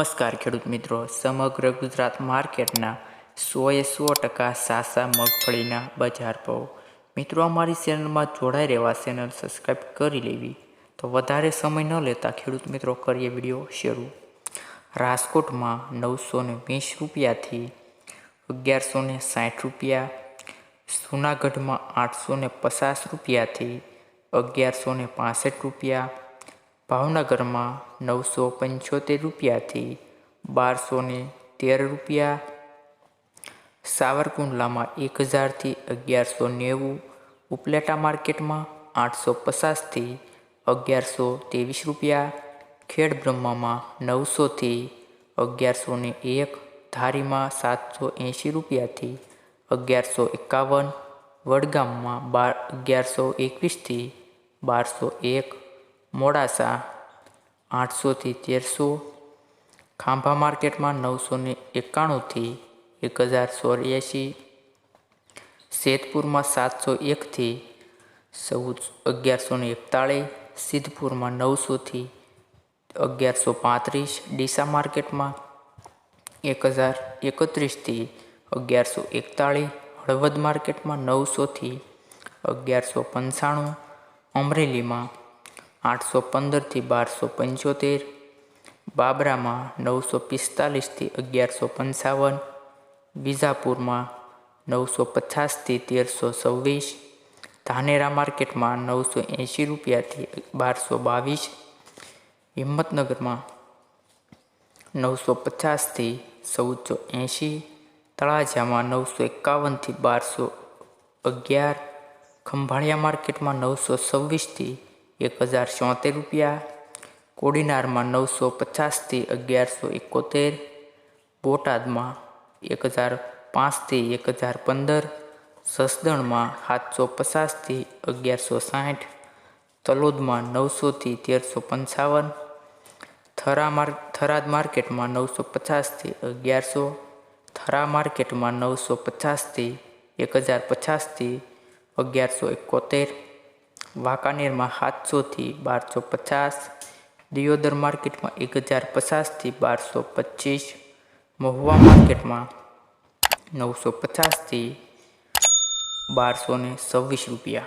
નમસ્કાર ખેડૂત મિત્રો, સમગ્ર ગુજરાત માર્કેટના 100% સાસા મગફળીના બજાર ભાવ. મિત્રો, અમારી ચેનલમાં જોડાઈ રહેવા ચેનલ સબસ્ક્રાઈબ કરી લેવી. તો વધારે સમય ન લેતા ખેડૂત મિત્રો કરીએ વિડીયો શરૂ. રાજકોટમાં 920 રૂપિયાથી 1160 રૂપિયા, જૂનાગઢમાં 850 રૂપિયાથી 1165 રૂપિયા, ભાવનગરમાં 975 રૂપિયાથી 1213 રૂપિયા, સાવરકુંડલામાં 1000થી 1190, ઉપલેટા માર્કેટમાં 850થી 1123 રૂપિયા, ખેડબ્રહ્મામાં 900થી 1101, ધારીમાં 780 રૂપિયાથી 1151, વડગામમાં 1121થી 1201, મોડાસા 800થી 1300, ખાંભા માર્કેટમાં 991થી 1184, જેતપુરમાં 701થી 1141, સિદ્ધપુરમાં 900થી 1135, ડીસા માર્કેટમાં 1031થી 1141, હળવદ માર્કેટમાં 900થી 1195, અમરેલીમાં 815થી 1275, બાબરામાં 945થી 1155, વિજાપુરમાં 950થી 1326, ધાનેરા માર્કેટમાં 980 રૂપિયાથી 1222, હિંમતનગરમાં 950થી 1480, તળાજામાં 951થી 1211, ખંભાળિયા માર્કેટમાં 926થી 1074 રૂપિયા, કોડીનારમાં 950થી 1171, બોટાદમાં 1005થી 1015, જસદણમાં 750થી 1160, તલોદમાં 900થી 1355, થરાદ માર્કેટમાં 950થી 1100, થરા માર્કેટમાં 950થી 1050થી 1171, વાંકાનેરમાં 700થી 1250, દિયોદર માર્કેટમાં 1050થી 1225, મહુવા માર્કેટમાં 950થી 1226 રૂપિયા.